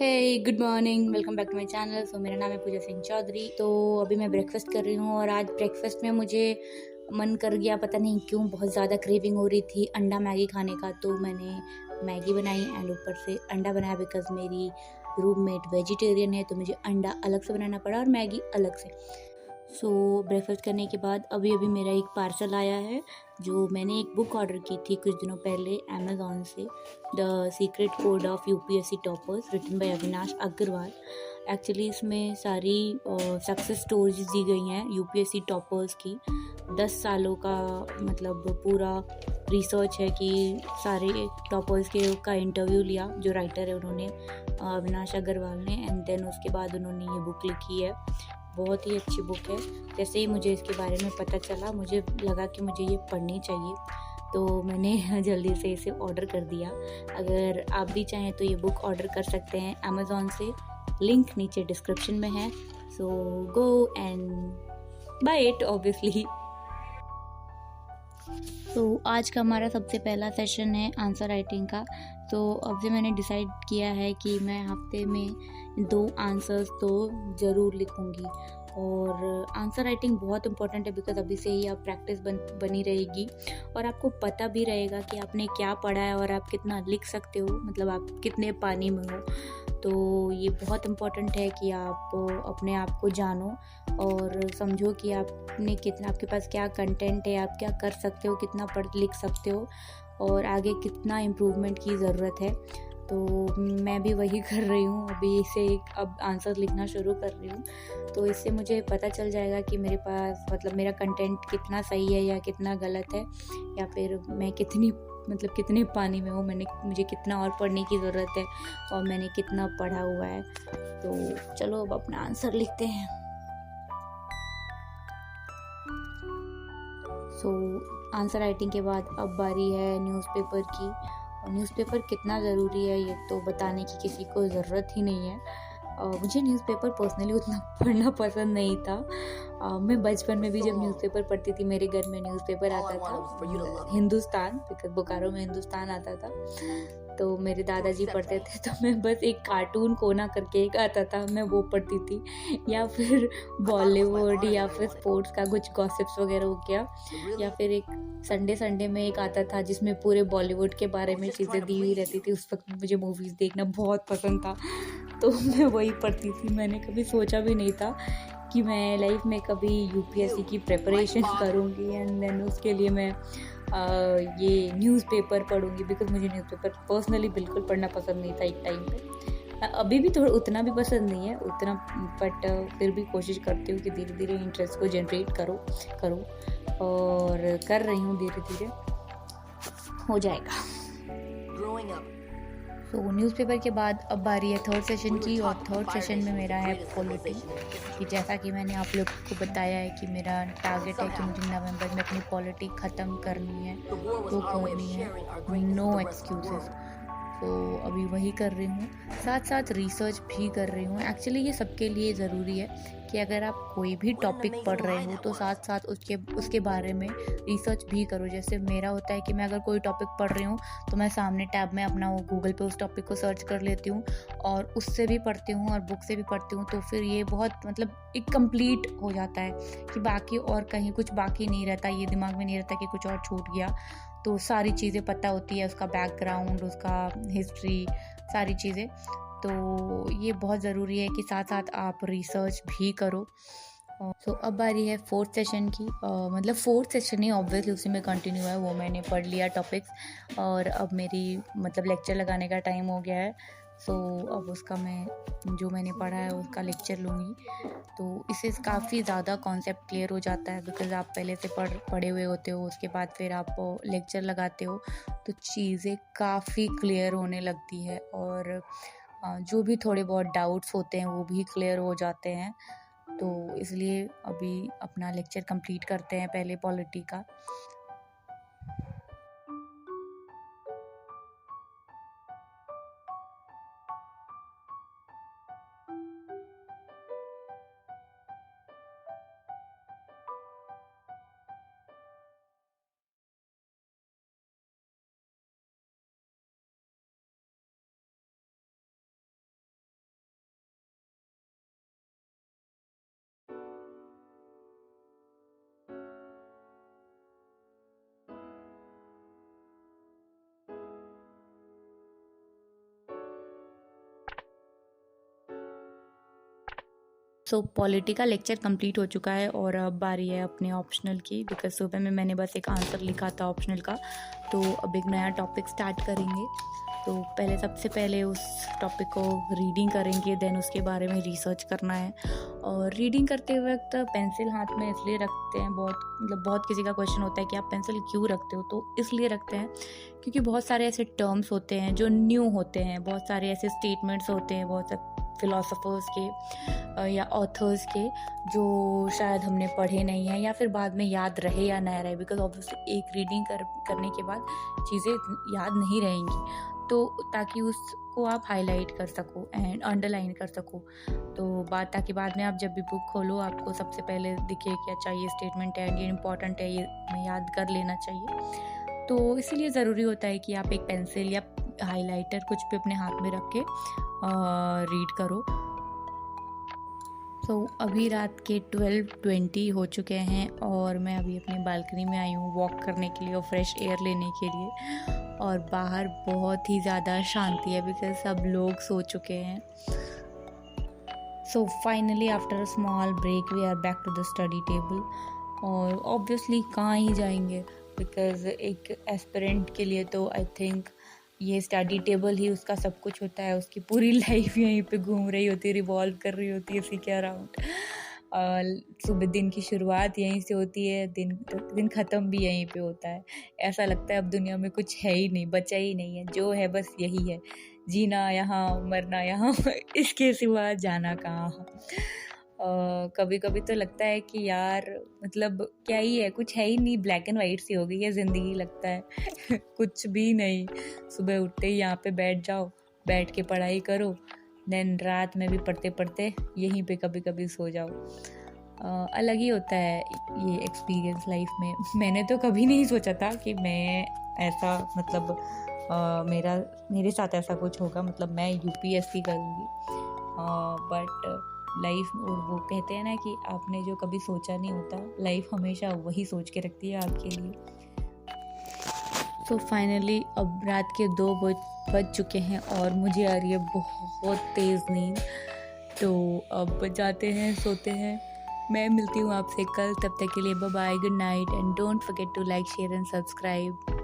Hey good morning, welcome back to my channel. मेरा नाम है पूजा सिंह चौधरी। तो अभी मैं ब्रेकफास्ट कर रही हूँ और आज ब्रेकफास्ट में मुझे मन कर गया, पता नहीं क्यों, बहुत ज़्यादा क्रेविंग हो रही थी अंडा मैगी खाने का। तो मैंने मैगी बनाई एंड ऊपर से अंडा बनाया बिकॉज़ मेरी रूममेट वेजिटेरियन है, तो मुझे अंडा अलग से बनाना पड़ा और मैगी अलग से। ब्रेकफास्ट करने के बाद अभी अभी मेरा एक पार्सल आया है, जो मैंने एक बुक ऑर्डर की थी कुछ दिनों पहले अमेज़ॉन से, the secret code of UPSC toppers, written by Avinash Agrawal. Actually इसमें सारी सक्सेस स्टोरीज दी गई हैं यूपीएससी टॉपर्स की। 10 सालों का मतलब पूरा रिसर्च है कि सारे टॉपर्स के का इंटरव्यू लिया, जो राइटर है उन्होंने, अविनाश अग्रवाल ने, एंड देन उसके बाद उन्होंने ये बुक लिखी है। बहुत ही अच्छी बुक है। जैसे ही मुझे इसके बारे में पता चला, मुझे लगा कि मुझे ये पढ़नी चाहिए, तो मैंने जल्दी से इसे ऑर्डर कर दिया। अगर आप भी चाहें तो ये बुक ऑर्डर कर सकते हैं अमेज़ॉन से, लिंक नीचे डिस्क्रिप्शन में है। So go and buy it obviously. आज का हमारा सबसे पहला सेशन है आंसर राइटिंग का। तो अब से मैंने डिसाइड किया है कि मैं हफ्ते में 2 आंसर्स तो ज़रूर लिखूँगी। और आंसर राइटिंग बहुत इम्पोर्टेंट है बिकॉज़ अभी से ही आप प्रैक्टिस बनी रहेगी और आपको पता भी रहेगा कि आपने क्या पढ़ा है और आप कितना लिख सकते हो, मतलब आप कितने पानी में हो। तो ये बहुत इम्पोर्टेंट है कि आप अपने आप को जानो और समझो कि आपने कितना, आपके पास क्या कंटेंट है, आप क्या कर सकते हो, कितना पढ़ लिख सकते हो और आगे कितना इम्प्रूवमेंट की ज़रूरत है। तो मैं भी वही कर रही हूँ, अभी से अब आंसर लिखना शुरू कर रही हूँ। तो इससे मुझे पता चल जाएगा कि मेरे पास, मतलब मेरा कंटेंट कितना सही है या कितना गलत है, या फिर मैं कितने पानी में हूँ, मुझे कितना और पढ़ने की ज़रूरत है और मैंने कितना पढ़ा हुआ है। तो चलो अब अपना आंसर लिखते हैं। आंसर राइटिंग के बाद अब बारी है न्यूज़पेपर की। और न्यूज़पेपर कितना ज़रूरी है ये तो बताने की किसी को ज़रूरत ही नहीं है। मुझे न्यूज़पेपर पर्सनली उतना पढ़ना पसंद नहीं था। मैं बचपन में भी जब न्यूज़पेपर पढ़ती थी, मेरे घर में न्यूज़पेपर आता था, हिंदुस्तान, बिकॉज़ बोकारो में हिंदुस्तान आता था। तो मेरे दादाजी पढ़ते थे, तो मैं बस एक कार्टून कोना करके एक आता था, मैं वो पढ़ती थी, या फिर बॉलीवुड या फिर स्पोर्ट्स का कुछ गॉसिप्स वगैरह हो गया, या फिर एक संडे में एक आता था जिसमें पूरे बॉलीवुड के बारे में चीज़ें दी हुई रहती थी। उस वक्त मुझे मूवीज़ देखना बहुत पसंद था, तो मैं वही पढ़ती थी। मैंने कभी सोचा भी नहीं था कि मैं लाइफ में कभी यूपीएससी की प्रिपरेशन करूँगी एंड देन उसके लिए मैं ये न्यूज़पेपर पढ़ूँगी, बिकॉज़ मुझे न्यूज़पेपर पर्सनली बिल्कुल पढ़ना पसंद नहीं था एक टाइम पे। अभी भी थोड़ा उतना भी पसंद नहीं है उतना, बट फिर भी कोशिश करती हूँ कि धीरे धीरे इंटरेस्ट को जनरेट करूँ और कर रही हूँ, धीरे धीरे हो जाएगा। न्यूज़पेपर के बाद अब बारी है थर्ड सेशन की, और थर्ड सेशन में मेरा है पॉलिटी। कि जैसा कि मैंने आप लोग को बताया है कि मेरा टारगेट है कि मुझे नवंबर में अपनी पॉलिटी ख़त्म करनी है, तो करनी है, नो एक्सक्यूज़ेस। अभी वही कर रही हूँ, साथ साथ रिसर्च भी कर रही हूँ। एक्चुअली ये सबके लिए ज़रूरी है कि अगर आप कोई भी टॉपिक पढ़ रहे हो तो साथ साथ उसके बारे में रिसर्च भी करो। जैसे मेरा होता है कि मैं अगर कोई टॉपिक पढ़ रही हूँ तो मैं सामने टैब में अपना वो गूगल पे उस टॉपिक को सर्च कर लेती हूँ और उससे भी पढ़ती हूँ और बुक से भी पढ़ती हूँ। तो फिर ये बहुत, मतलब एक कंप्लीट हो जाता है कि बाकी और कहीं कुछ बाकी नहीं रहता, ये दिमाग में नहीं रहता कि कुछ और छूट गया। तो सारी चीज़ें पता होती है, उसका बैकग्राउंड, उसका हिस्ट्री, सारी चीज़ें। तो ये बहुत ज़रूरी है कि साथ साथ आप रिसर्च भी करो। अब बारी है फोर्थ सेशन की। मतलब फोर्थ सेशन ही ऑब्वियसली उसी में कंटिन्यू है, वो मैंने पढ़ लिया टॉपिक्स और अब मेरी मतलब लेक्चर लगाने का टाइम हो गया है। अब उसका मैं जो मैंने पढ़ा है उसका लेक्चर लूँगी। तो इससे काफ़ी ज़्यादा कॉन्सेप्ट क्लियर हो जाता है, बिकॉज़ आप पहले से पढ़े हुए होते हो, उसके बाद फिर आप लेक्चर लगाते हो तो चीज़ें काफ़ी क्लियर होने लगती है और जो भी थोड़े बहुत डाउट्स होते हैं वो भी क्लियर हो जाते हैं। तो इसलिए अभी अपना लेक्चर कंप्लीट करते हैं पहले पॉलिटी का। सो पॉलिटी का लेक्चर कंप्लीट हो चुका है और अब बारी है अपने ऑप्शनल की, बिकॉज सुबह में मैंने बस एक आंसर लिखा था ऑप्शनल का। तो अब एक नया टॉपिक स्टार्ट करेंगे। तो सबसे पहले उस टॉपिक को रीडिंग करेंगे, देन उसके बारे में रिसर्च करना है। और रीडिंग करते वक्त पेंसिल हाथ में इसलिए रखते हैं, बहुत किसी का क्वेश्चन होता है कि आप पेंसिल क्यों रखते हो, तो इसलिए रखते हैं क्योंकि बहुत सारे ऐसे टर्म्स होते हैं जो न्यू होते हैं, बहुत सारे ऐसे स्टेटमेंट्स होते हैं बहुत सारे फिलोसोफर्स के या ऑथर्स के जो शायद हमने पढ़े नहीं हैं या फिर बाद में याद रहे या ना रहे, बिकॉज ऑब्वियसली एक रीडिंग करने के बाद चीज़ें याद नहीं रहेंगी, तो ताकि उसको आप हाईलाइट कर सको एंड अंडरलाइन कर सको। तो ताकि बाद में आप जब भी बुक खोलो आपको सबसे पहले दिखे कि अच्छा ये स्टेटमेंट है, ये इम्पॉर्टेंट है, ये मैं याद कर लेना चाहिए। तो इसीलिए ज़रूरी होता है कि आप एक पेंसिल या हाइलाइटर कुछ भी अपने हाथ में रख के रीड करो। तो अभी रात के 12:20 हो चुके हैं और मैं अभी अपनी बालकनी में आई हूँ वॉक करने के लिए और फ्रेश एयर लेने के लिए। और बाहर बहुत ही ज़्यादा शांति है बिकॉज सब लोग सो चुके हैं। So finally after a small break we are back to the study table. और ऑब्वियसली कहाँ ही जाएंगे, बिकॉज एक एस्पिरेंट के लिए तो आई थिंक ये स्टडी टेबल ही उसका सब कुछ होता है। उसकी पूरी लाइफ यहीं पे घूम रही होती है, रिवॉल्व कर रही होती है इसी के अराउंड। सुबह दिन की शुरुआत यहीं से होती है, दिन ख़त्म भी यहीं पे होता है। ऐसा लगता है अब दुनिया में कुछ है ही नहीं, बचा ही नहीं है, जो है बस यही है, जीना यहाँ मरना यहाँ इसके सिवा जाना कहाँ। कभी कभी तो लगता है कि यार मतलब क्या ही है, कुछ है ही नहीं, ब्लैक एंड वाइट सी हो गई है ज़िंदगी लगता है कुछ भी नहीं। सुबह उठते ही यहाँ पे बैठ जाओ, बैठ के पढ़ाई करो, देन रात में भी पढ़ते पढ़ते यहीं पे कभी कभी सो जाओ। अलग ही होता है ये एक्सपीरियंस लाइफ में। मैंने तो कभी नहीं सोचा था कि मैं ऐसा मतलब मेरे साथ ऐसा कुछ होगा, मतलब मैं यूपीएससी करूँगी। बट लाइफ, और वो कहते हैं ना कि आपने जो कभी सोचा नहीं होता, लाइफ हमेशा वही सोच के रखती है आपके लिए। तो फाइनली अब रात के 2 बज चुके हैं और मुझे आ रही है बहुत तेज़ नींद। तो अब जाते हैं, सोते हैं। मैं मिलती हूँ आपसे कल, तब तक के लिए bye bye, good night and don't forget to like share and subscribe.